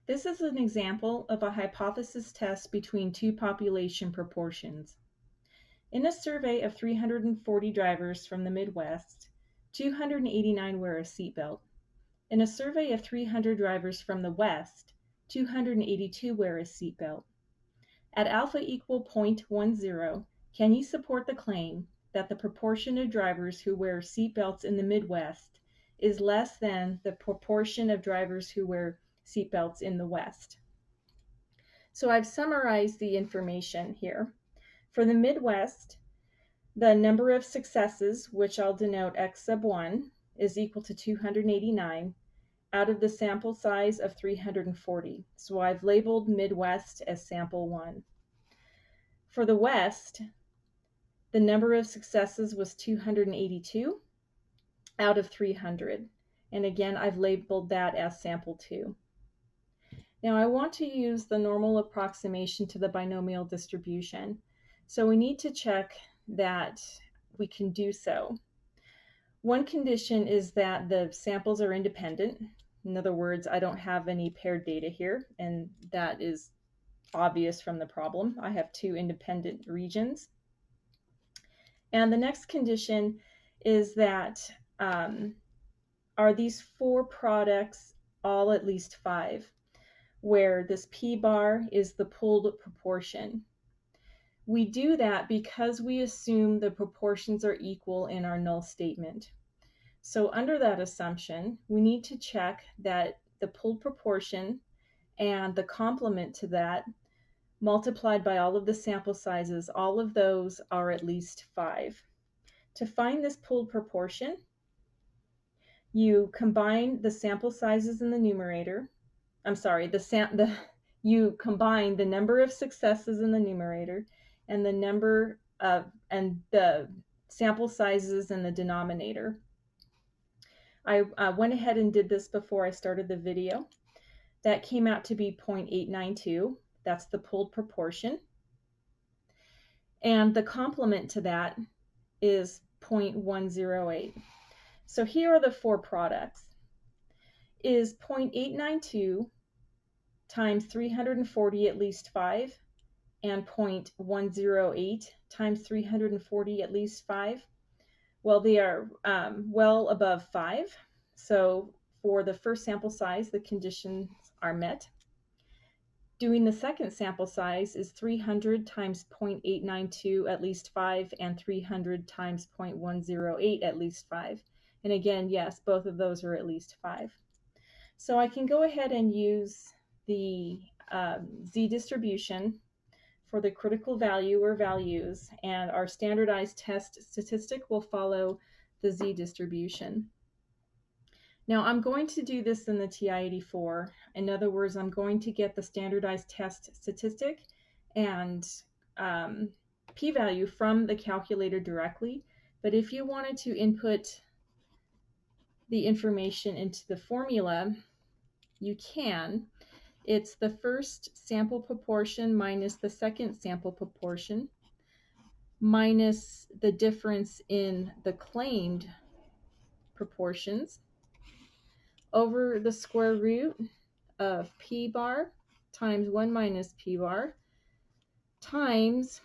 This is an example of a hypothesis test between two population proportions. In a survey of 340 drivers from the Midwest, 289 wear a seatbelt. In a survey of 300 drivers from the West, 282 wear a seatbelt. At alpha equal 0.10, can you support the claim that the proportion of drivers who wear seatbelts in the Midwest is less than the proportion of drivers who wear seatbelts in the West? So I've summarized the information here. For the Midwest, the number of successes, which I'll denote x sub 1, is equal to 289 out of the sample size of 340. So I've labeled Midwest as sample 1. For the West, the number of successes was 282 out of 300. And again, I've labeled that as sample 2. Now I want to use the normal approximation to the binomial distribution. So we need to check that we can do so. One condition is that the samples are independent. In other words, I don't have any paired data here, and that is obvious from the problem. I have two independent regions. And the next condition is that are these four products all at least 5, where this p bar is the pooled proportion. We do that because we assume the proportions are equal in our null statement. So under that assumption, we need to check that the pooled proportion and the complement to that multiplied by all of the sample sizes, all of those are at least 5. To find this pooled proportion, you combine the sample sizes in the numerator. You combine the number of successes in the numerator and the sample sizes in the denominator. I went ahead and did this before I started the video. That came out to be 0.892. That's the pooled proportion. And the complement to that is 0.108. So here are the four products. Is 0.892 times 340 at least 5 and 0.108 times 340 at least 5? Well, they are well above 5. So for the first sample size, the conditions are met. Doing the second sample size is 300 times 0.892 at least 5 and 300 times 0.108 at least 5. And again, yes, both of those are at least 5. So I can go ahead and use the z distribution for the critical value or values, and our standardized test statistic will follow the z distribution. Now I'm going to do this in the TI-84. In other words, I'm going to get the standardized test statistic and p-value from the calculator directly. But if you wanted to input the information into the formula, you can. It's the first sample proportion minus the second sample proportion minus the difference in the claimed proportions over the square root of p bar times 1 minus p bar times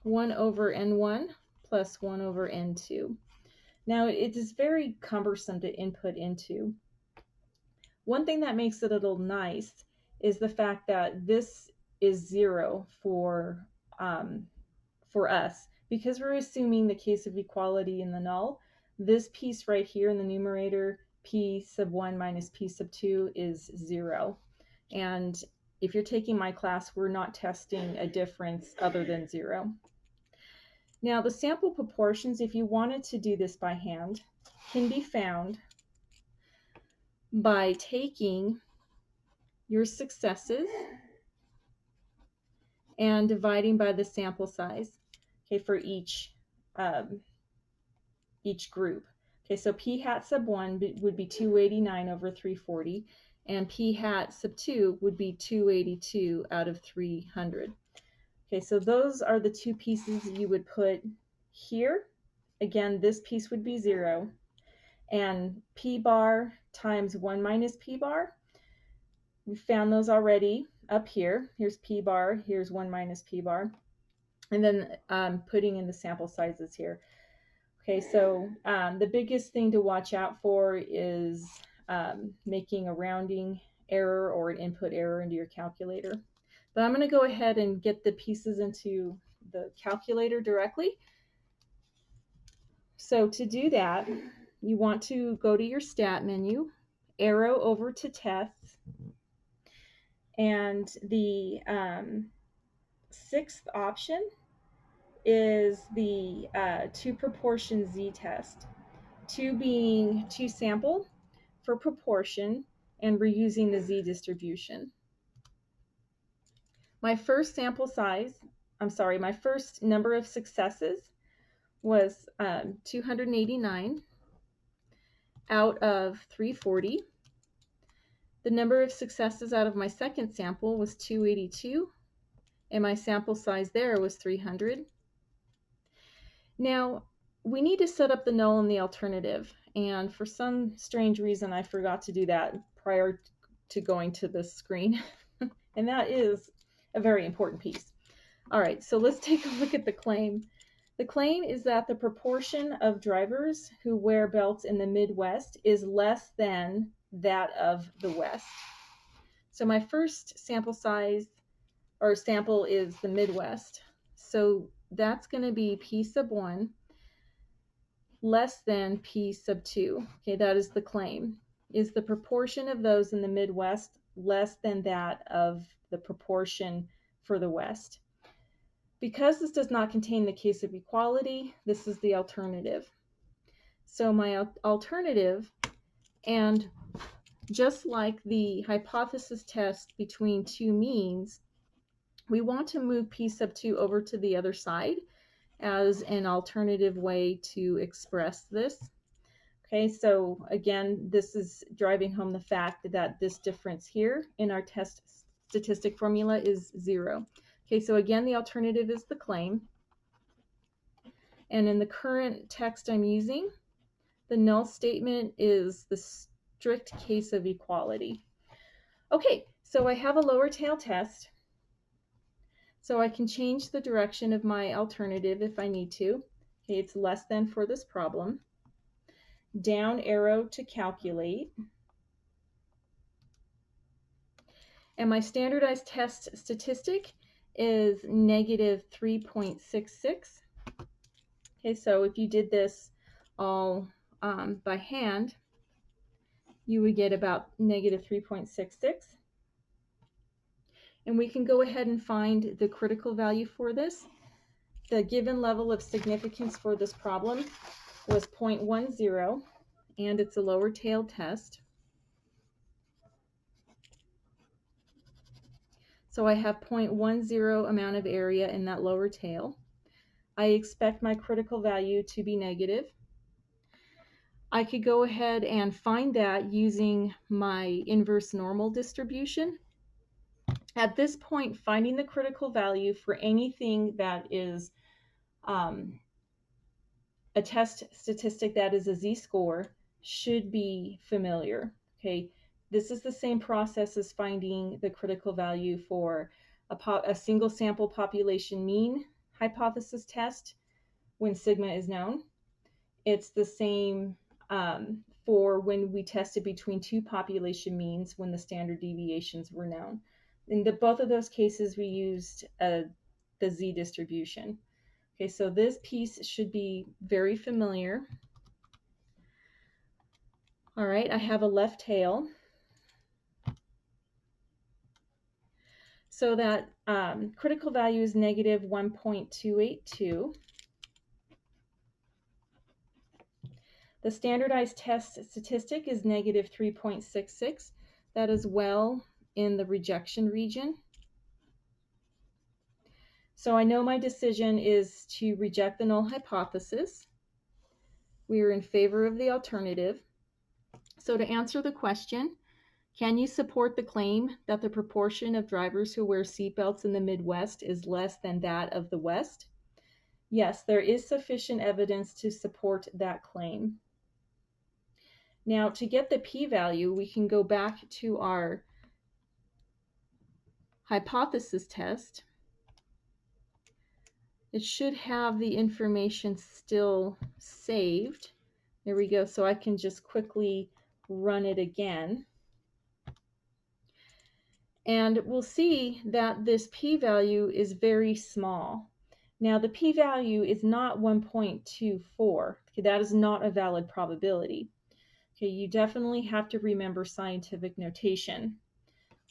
1 over n1 plus 1 over n2. Now it is very cumbersome to input into. One thing that makes it a little nice is the fact that this is 0 for us. Because we're assuming the case of equality in the null, this piece right here in the numerator, p sub 1 minus p sub 2, is 0. And if you're taking my class, we're not testing a difference other than 0. Now the sample proportions, if you wanted to do this by hand, can be found by taking your successes and dividing by the sample size, okay, for each group. Okay, so p hat sub 1 would be 289 over 340, and p hat sub 2 would be 282 out of 300. Okay, so those are the two pieces you would put here. Again, this piece would be 0, and p bar times 1 minus p bar We found those already up here. Here's p bar, here's 1 minus p bar. And then putting in the sample sizes here. Okay, so the biggest thing to watch out for is making a rounding error or an input error into your calculator. But I'm going to go ahead and get the pieces into the calculator directly. So to do that, you want to go to your stat menu, arrow over to tests, and the sixth option is the two proportion z-test. 2 being 2 sample for proportion, and we're using the z-distribution. My first sample size, my first number of successes was 289 out of 340. The number of successes out of my second sample was 282, and my sample size there was 300. Now, we need to set up the null and the alternative, and for some strange reason I forgot to do that prior to going to this screen, and that is a very important piece. All right, so let's take a look at the claim. The claim is that the proportion of drivers who wear belts in the Midwest is less than that of the West. So my first sample size or sample is the Midwest. So that's going to be P sub 1 less than P sub 2. Okay, that is the claim. Is the proportion of those in the Midwest less than that of the proportion for the West? Because this does not contain the case of equality, this is the alternative. So my alternative, and just like the hypothesis test between two means, we want to move P sub 2 over to the other side as an alternative way to express this. Okay, so again, this is driving home the fact that this difference here in our test statistic formula is 0. Okay, so again, the alternative is the claim. And in the current text I'm using, the null statement is the strict case of equality. Okay, so I have a lower tail test. So I can change the direction of my alternative if I need to. Okay, it's less than for this problem. Down arrow to calculate. And my standardized test statistic is negative 3.66. Okay, so if you did this all by hand, you would get about negative 3.66. And we can go ahead and find the critical value for this. The given level of significance for this problem was 0.10, and it's a lower tail test. So I have 0.10 amount of area in that lower tail. I expect my critical value to be negative. I could go ahead and find that using my inverse normal distribution. At this point, finding the critical value for anything that is a test statistic that is a z-score should be familiar. Okay, this is the same process as finding the critical value for a single sample population mean hypothesis test when sigma is known. It's the same for when we tested between two population means when the standard deviations were known. In both of those cases, we used the z distribution. Okay, so this piece should be very familiar. All right, I have a left tail. So that critical value is negative 1.282. The standardized test statistic is negative 3.66. That is well in the rejection region. So I know my decision is to reject the null hypothesis. We are in favor of the alternative. So to answer the question, can you support the claim that the proportion of drivers who wear seatbelts in the Midwest is less than that of the West? Yes, there is sufficient evidence to support that claim. Now, to get the p-value, we can go back to our hypothesis test, it should have the information still saved. There we go. So I can just quickly run it again. And we'll see that this p-value is very small. Now the p-value is not 1.24. Okay, that is not a valid probability. Okay, you definitely have to remember scientific notation.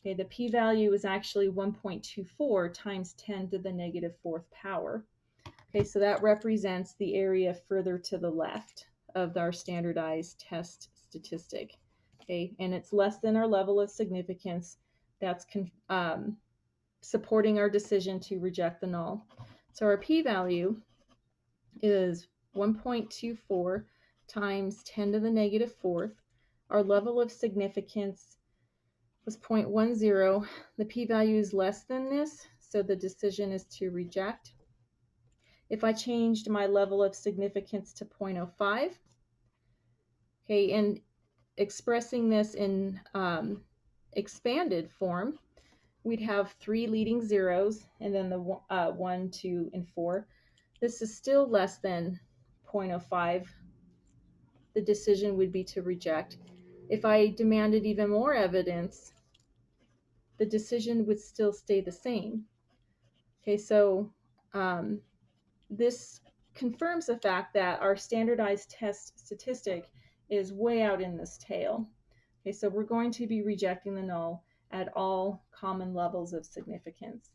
Okay, the p-value is actually 1.24 times 10 to the negative fourth power. Okay, so that represents the area further to the left of our standardized test statistic. Okay, and it's less than our level of significance. That's supporting our decision to reject the null. So our p-value is 1.24 times 10 to the negative fourth. Our level of significance was 0.10. The p-value is less than this, so the decision is to reject. If I changed my level of significance to 0.05, okay, and expressing this in expanded form, we'd have 3 leading zeros and then the 1, 2, and 4. This is still less than 0.05. The decision would be to reject. If I demanded even more evidence, the decision would still stay the same. Okay, so this confirms the fact that our standardized test statistic is way out in this tail. Okay, so we're going to be rejecting the null at all common levels of significance.